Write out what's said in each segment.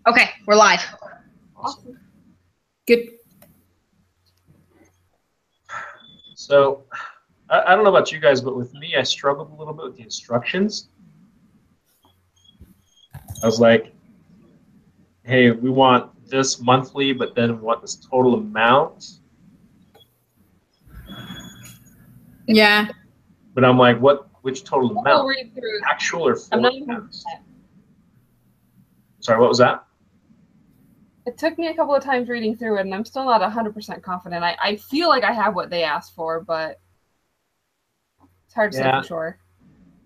Okay, we're live. Awesome. Good. So, I don't know about you guys, but with me, I struggled a little bit with the instructions. I was like, hey, we want this monthly, but then we want this total amount. Yeah. But I'm like, which total I'll amount? read through. Actual or I'm not forecast? Sorry, what was that? It took me a couple of times reading through it, and I'm still not 100% confident. I feel like I have what they asked for, but it's hard to say for sure.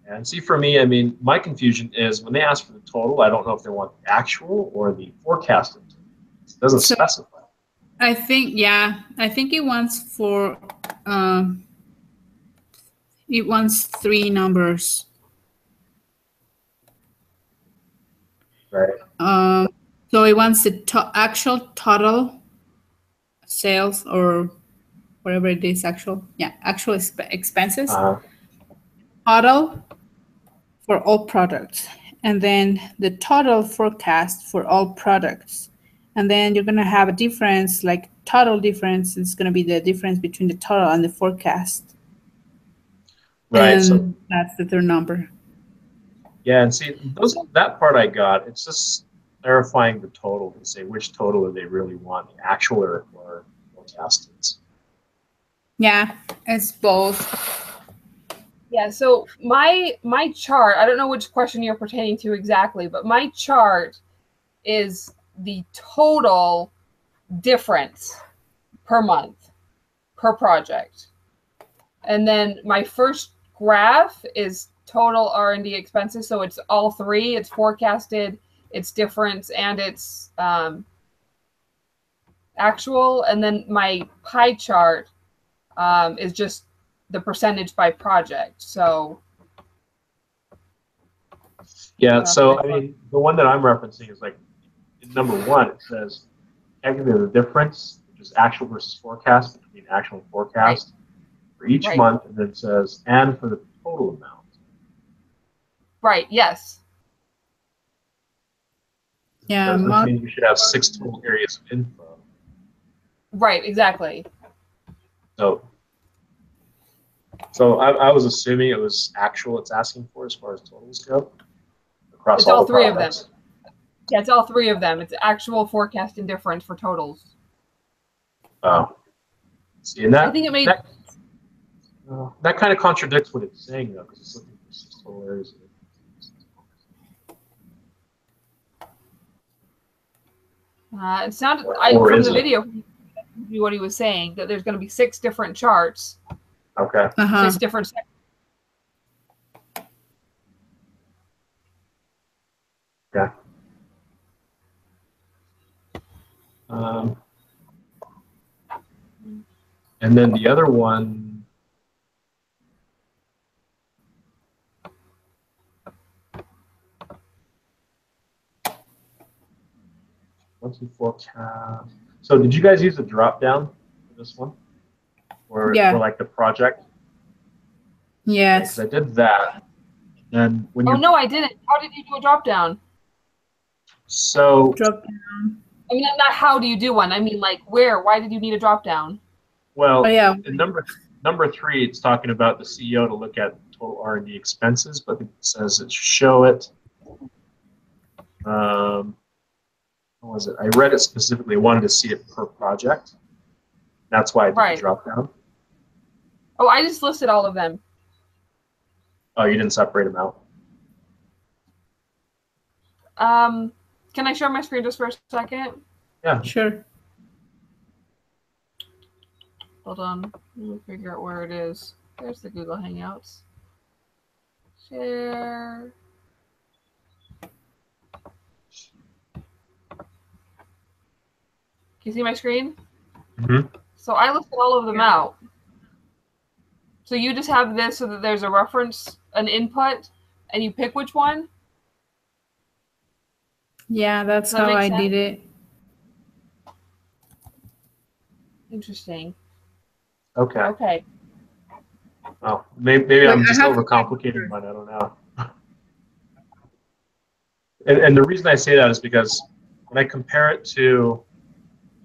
And see, for me, I mean, my confusion is when they ask for the total, I don't know if they want the actual or the forecasted. It doesn't specify. I think, it wants for, it wants 3 numbers. Right. So it wants the actual total sales or whatever it is, actual expenses. Total for all products. And then the total forecast for all products. And then you're going to have a difference, like total difference is going to be the difference between the total and the forecast. Right. And so that's the third number. Yeah, and see, that part I got. It's just clarifying the total to say which total do they really want, the actual or forecasted. Yeah, it's both. Yeah, so my chart, I don't know which question you're pertaining to exactly, but my chart is the total difference per month, per project. And then my first graph is total R&D expenses. So it's all three. It's forecasted, it's difference, and it's actual. And then my pie chart is just the percentage by project. So yeah, so I mean, the one that I'm referencing is like in number 1, it says technically the difference, which is actual versus forecast, between actual and forecast for each month, and then it says and for the total amount. Right, yes. Yeah, which means you should have 6 total areas of info. Right, exactly. So I was assuming it was actual it's asking for as far as totals go. Across it's all 3 products. of them. Yeah, it's all 3 of them. It's actual, forecast, and difference for totals. Oh. See, and that, I think it made... that kind of contradicts what it's saying, though, because it's looking for 6 total areas. It sounded, from the video, what he was saying, that there's going to be 6 different charts. Okay. 6 different sections. Okay. And then the other one, what's the forecast? So did you guys use the drop down for this one? Or like the project? Yes. Because I did that. And when Oh, no, I didn't. How did you do a drop down? So drop down. I mean, not how do you do one. I mean, like, where? Why did you need a drop down? Well, in number 3, it's talking about the CEO to look at total R&D expenses, but it says it show it. What was it? I read it specifically. I wanted to see it per project. That's why I did the drop down. Oh, I just listed all of them. Oh, you didn't separate them out? Can I share my screen just for a second? Yeah. Sure. Hold on. Let me figure out where it is. There's the Google Hangouts. Share. Can you see my screen? Mm-hmm. So I listed all of them out. So you just have this so that there's a reference, an input, and you pick which one? Yeah, that's how I did it. Interesting. Okay. Okay. Oh, maybe I'm just overcomplicating mine. I don't know. And the reason I say that is because when I compare it to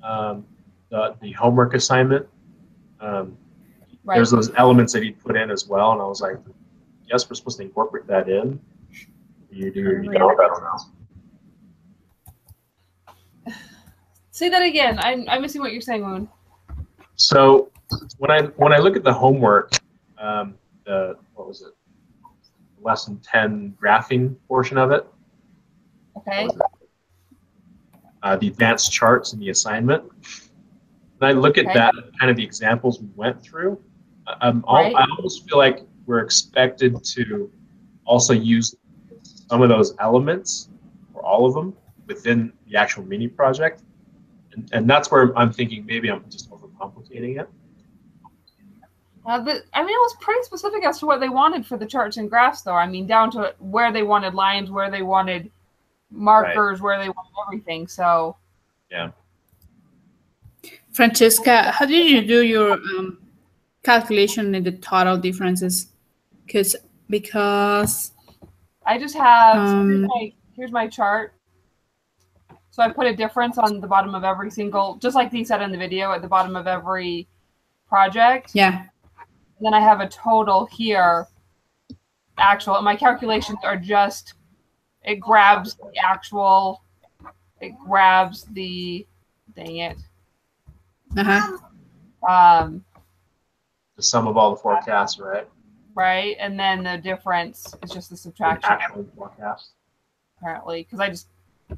the homework assignment, there's those elements that he put in as well, and I was like, yes, we're supposed to incorporate that in. You do or you don't, I don't know. Say that again. I'm missing what you're saying, Moon. So when I look at the homework, what was it? Lesson 10 graphing portion of it. Okay. The advanced charts in the assignment. And I look at that, kind of the examples we went through. I almost feel like we're expected to also use some of those elements, or all of them, within the actual mini project. And that's where I'm thinking maybe I'm just overcomplicating it. I mean, it was pretty specific as to what they wanted for the charts and graphs, though. I mean, down to where they wanted lines, where they wanted markers, where they wanted everything. So, yeah. Francesca, how did you do your calculation in the total differences? Because I just have here's my chart. So I put a difference on the bottom of every single, just like Dee said in the video, at the bottom of every project. Yeah. And then I have a total here, actual. And my calculations are just, it grabs the actual, it grabs the, dang it. The sum of all the forecasts, right? Right, and then the difference is just the subtraction. The actual forecast. Apparently, because I just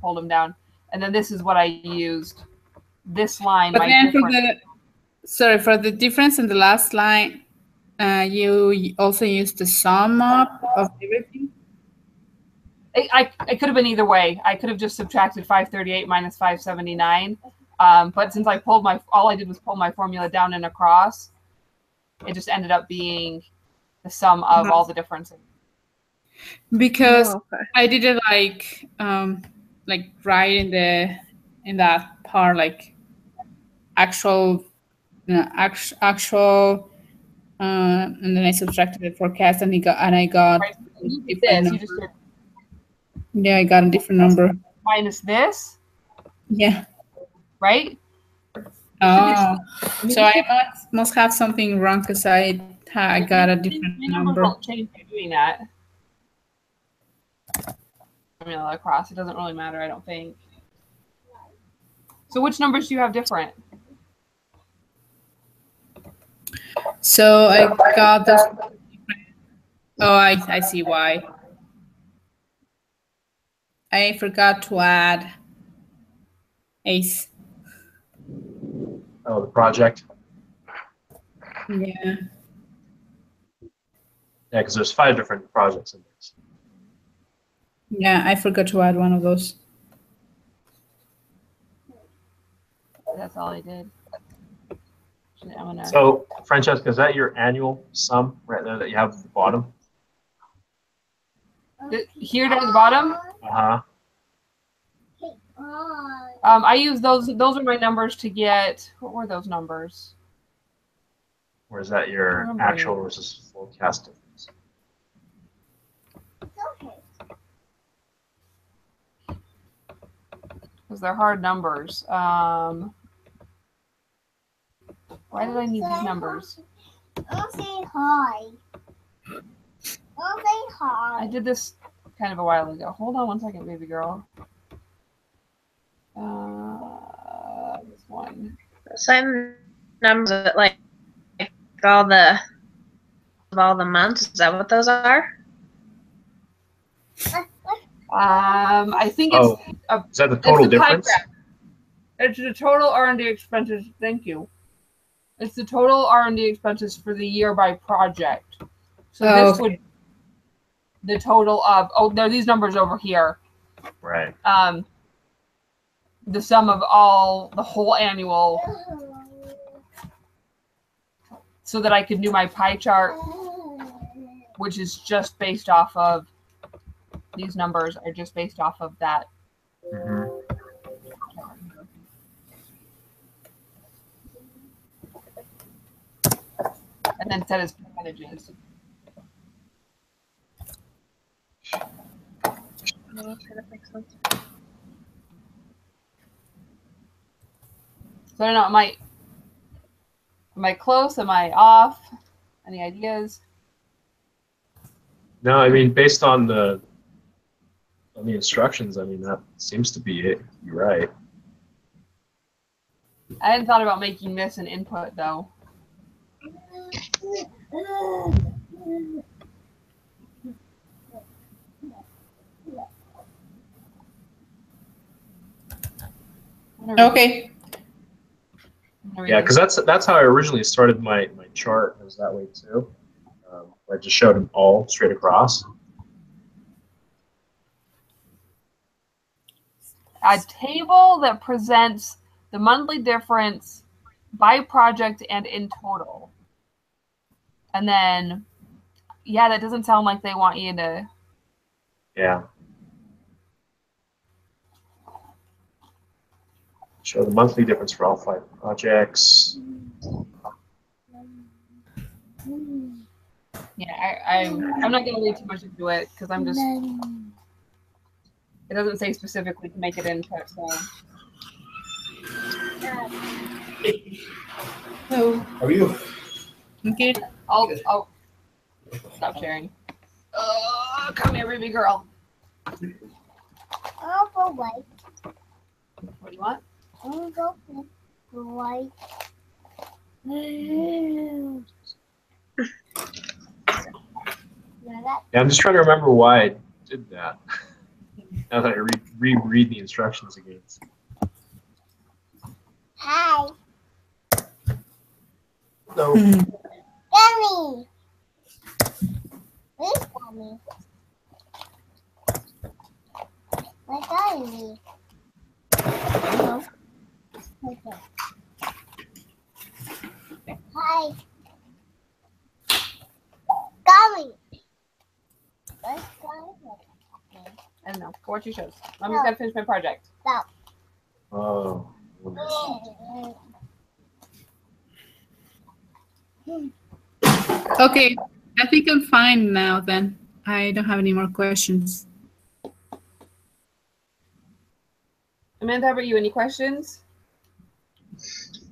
pulled them down. And then this is what I used. This line. But then for the difference in the last line, you also used the sum up of everything? I could have been either way. I could have just subtracted 538 minus 579. But since I pulled all I did was pull my formula down and across, it just ended up being the sum of all the differences. Because I did it like right in that part, like actual, actual, and then I subtracted the forecast, and I got right. You did this. You just did. Yeah, I got a different number. Minus this. Yeah. Right. Oh, so I must have something wrong because I got a different number. Don't change by doing that. Formula across. It doesn't really matter, I don't think. So which numbers do you have different? So I got this. Oh, I see why. I forgot to add ACE. Oh, the project. Yeah. Yeah, because there's 5 different projects in this. Yeah, I forgot to add one of those. That's all I did. So, Francesca, is that your annual sum right there that you have at the bottom? Here down at the bottom? Uh-huh. I use those are my numbers to get, what were those numbers? Or is that your actual versus forecast difference? Because they're hard numbers. Why did I need these numbers? I'll say hi. I'll say hi. I did this kind of a while ago. Hold on one second, baby girl. This one. Same numbers that like all the months. Is that what those are? I think it's. Is that the total difference? It's the total R&D expenses. Thank you. It's the total R&D expenses for the year by project. So this would the total of these numbers over here. Right. The sum of the whole annual, so that I could do my pie chart, which is just based off of these numbers are just based off of that. Mm-hmm. And then set as percentages. Okay, that makes sense. So I don't know. Am I close? Am I off? Any ideas? No, I mean, based on the instructions, I mean, that seems to be it. You're right. I hadn't thought about making this an input though. Okay. Yeah, because that's how I originally started my chart. It was that way too. I just showed them all straight across. A table that presents the monthly difference by project and in total. And then, yeah, that doesn't sound like they want you to. Yeah. Show the monthly difference for all 5 projects. Yeah, I'm not gonna read too much into it because I'm just. It doesn't say specifically to make it input, so. Hello. How are you? Okay. I'll stop sharing. Come here, baby girl. I'll go white. What do you want? I'll go white. Yeah, I'm just trying to remember why I did that. Now that I reread the instructions again. Hi, So, Gummy. Where's Gummy? Where's Gummy? Okay. Hi. Gummy. Where's Gummy? I don't know. Go watch your shows. I'm just gonna finish my project. oh. Okay. I think I'm fine now then. I don't have any more questions. Amanda, how about you? Any questions?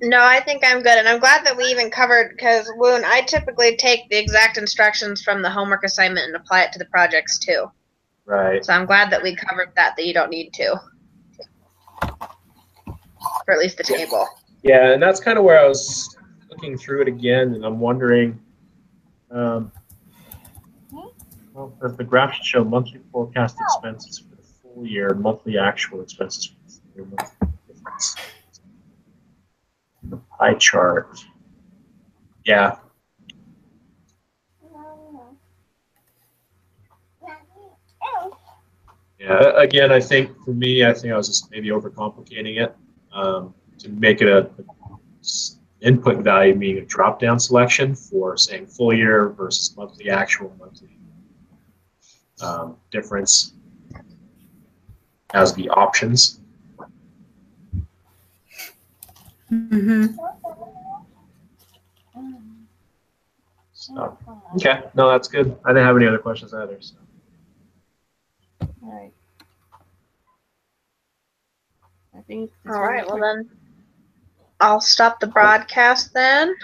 No, I think I'm good, and I'm glad that we even covered, because Woon, I typically take the exact instructions from the homework assignment and apply it to the projects too. Right. So I'm glad that we covered that you don't need to. For at least the table. Yeah, and that's kind of where I was looking through it again, and I'm wondering, well, the graph should show monthly forecast expenses for the full year, monthly actual expenses for the full year, monthly difference. The pie chart. Yeah. Yeah, again, I think for me, I was just maybe overcomplicating it to make it a input value being a drop-down selection for saying full year versus monthly actual, monthly difference as the options. Mm-hmm. So, okay, no, that's good. I didn't have any other questions either. So. All right. I think. All right, well then, I'll stop the broadcast then.